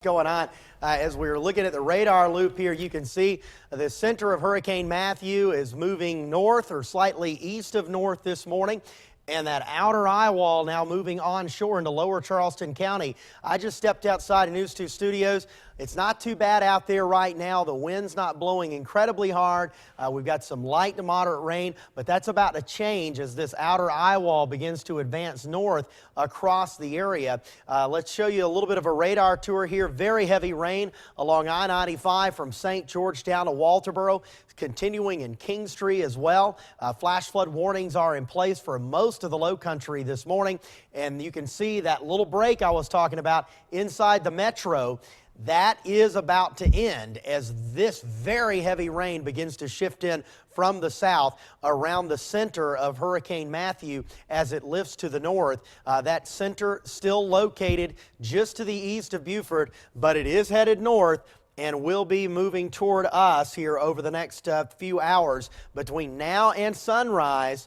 Going on as we're looking at the radar loop here, you can see the center of Hurricane Matthew is moving north or slightly east of north this morning, and that outer eye wall now moving onshore into lower Charleston County. I just stepped outside of News 2 Studios. It's not too bad out there right now. The wind's not blowing incredibly hard. We've got some light to moderate rain, but that's about to change as this outer eye wall begins to advance north across the area. Let's show you a little bit of a radar tour here. Very heavy rain along I-95 from St. George down to Walterboro, continuing in Kingstree as well. Flash flood warnings are in place for most of the low country this morning, and you can see that little break I was talking about inside the metro. That is about to end as this very heavy rain begins to shift in from the south around the center of Hurricane Matthew as it lifts to the north. That center still located just to the east of Beaufort, but it is headed north and will be moving toward us here over the next few hours. Between now and sunrise,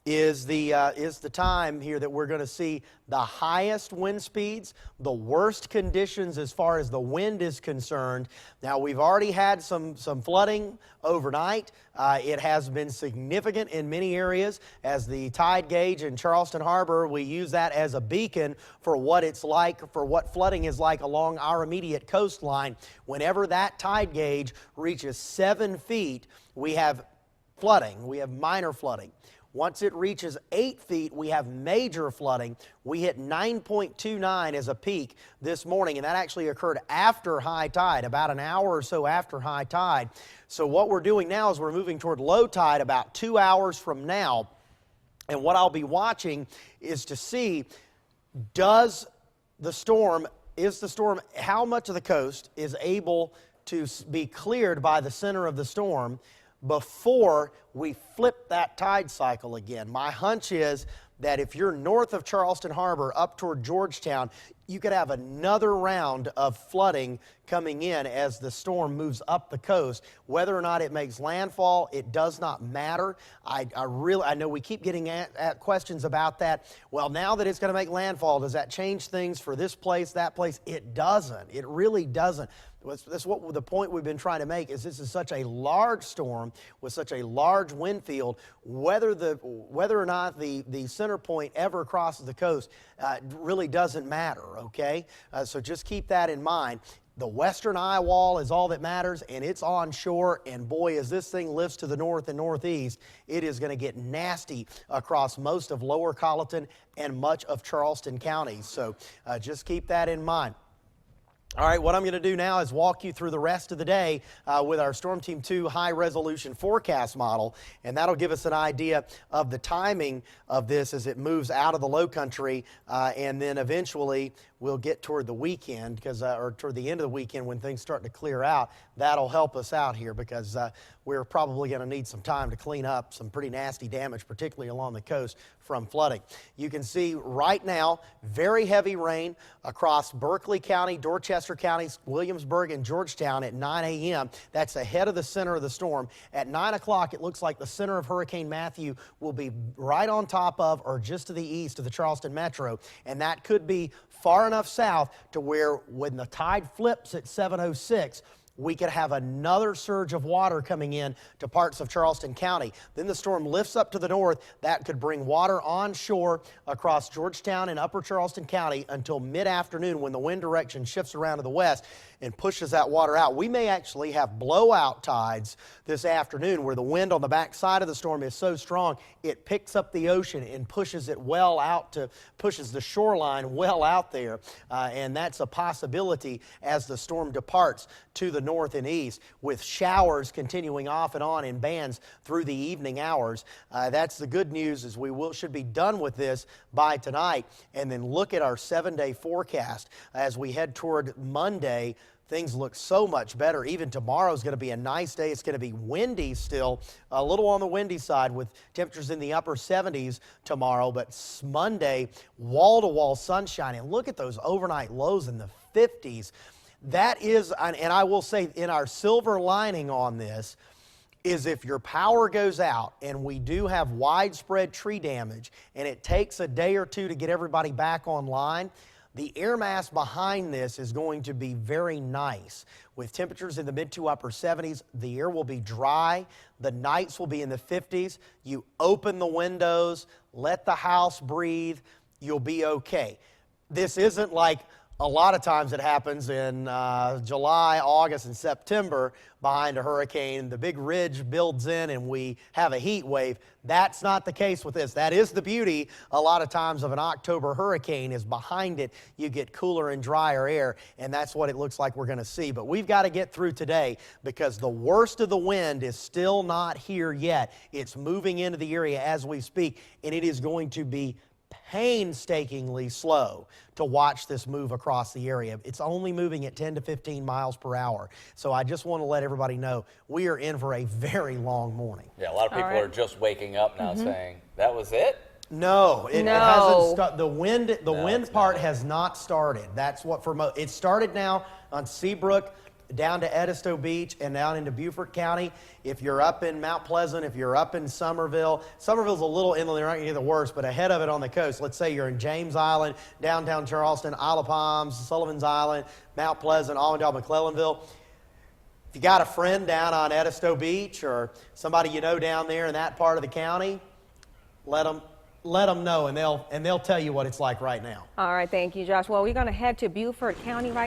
is the time here that we're going to see the highest wind speeds, the worst conditions as far as the wind is concerned. Now, we've already had some flooding overnight. It has been significant in many areas. As the tide gauge in Charleston Harbor, we use that as a beacon for what it's like, for what flooding is like along our immediate coastline. Whenever that tide gauge reaches 7 feet, we have flooding. We have minor flooding. Once it reaches 8 feet, we have major flooding. We hit 9.29 as a peak this morning, and that actually occurred after high tide, about an hour or so after high tide. So what we're doing now is we're moving toward low tide about 2 hours from now. And what I'll be watching is to see, how much of the coast is able to be cleared by the center of the storm before we flip that tide cycle again. My hunch is that if you're north of Charleston Harbor up toward Georgetown, you could have another round of flooding coming in as the storm moves up the coast. Whether or not it makes landfall, it does not matter. I know we keep getting at questions about that. Well, now that it's going to make landfall, does that change things for this place, that place? It doesn't. It really doesn't. That's what the point we've been trying to make is this is such a large storm with such a large wind field. Whether or not the center point ever crosses the coast really doesn't matter, okay? So just keep that in mind. The western eye wall is all that matters, and it's onshore, and boy, as this thing lifts to the north and northeast, it is going to get nasty across most of Lower Colleton and much of Charleston County. So just keep that in mind. All right, what I'm going to do now is walk you through the rest of the day with our Storm Team 2 high-resolution forecast model, and that'll give us an idea of the timing of this as it moves out of the low country, and then eventually we'll get toward the weekend, or toward the end of the weekend when things start to clear out. That'll help us out here because we're probably going to need some time to clean up some pretty nasty damage, particularly along the coast from flooding. You can see right now very heavy rain across Berkeley County, Dorchester counties, Williamsburg, and Georgetown at 9 a.m. That's ahead of the center of the storm. At 9 o'clock, it looks like the center of Hurricane Matthew will be right on top of or just to the east of the Charleston metro, and that could be far enough south to where when the tide flips at 7:06, we could have another surge of water coming in to parts of Charleston County. Then the storm lifts up to the north. That could bring water onshore across Georgetown and upper Charleston County until mid-afternoon when the wind direction shifts around to the west and pushes that water out. We may actually have blowout tides this afternoon where the wind on the back side of the storm is so strong it picks up the ocean and pushes it well out pushes the shoreline well out there. And that's a possibility as the storm departs to the north and east, with showers continuing off and on in bands through the evening hours. That's the good news, is we should be done with this by tonight. And then look at our 7-day forecast as we head toward Monday. Things look so much better. Even tomorrow is going to be a nice day. It's going to be windy still, a little on the windy side with temperatures in the upper 70s tomorrow. But Monday, wall-to-wall sunshine. And look at those overnight lows in the 50s. That is, and I will say, in our silver lining on this, is if your power goes out and we do have widespread tree damage and it takes a day or two to get everybody back online, The air mass behind this is going to be very nice. With temperatures in the mid to upper 70s, the air will be dry. The nights will be in the 50s. You open the windows, let the house breathe, you'll be okay. This isn't like a lot of times it happens in July, August, and September behind a hurricane. The big ridge builds in and we have a heat wave. That's not the case with this. That is the beauty a lot of times of an October hurricane, is behind it you get cooler and drier air, and that's what it looks like we're going to see. But we've got to get through today because the worst of the wind is still not here yet. It's moving into the area as we speak, and it is going to be painstakingly slow to watch this move across the area. It's only moving at 10 to 15 miles per hour. So I just want to let everybody know we are in for a very long morning. Yeah, a lot of people are just waking up now saying, that was it? No, it hasn't started. The wind part has not started. That's what it started now on Seabrook, down to Edisto Beach and down into Beaufort County. If you're up in Mount Pleasant, if you're up in Somerville's a little inland, they're not going to get the worst, but ahead of it on the coast, let's say you're in James Island, downtown Charleston, Isle of Palms, Sullivan's Island, Mount Pleasant, Allendale, McClellanville. If you got a friend down on Edisto Beach or somebody you know down there in that part of the county, let them know, and they'll tell you what it's like right now. All right, thank you, Josh. Well, we're going to head to Beaufort County right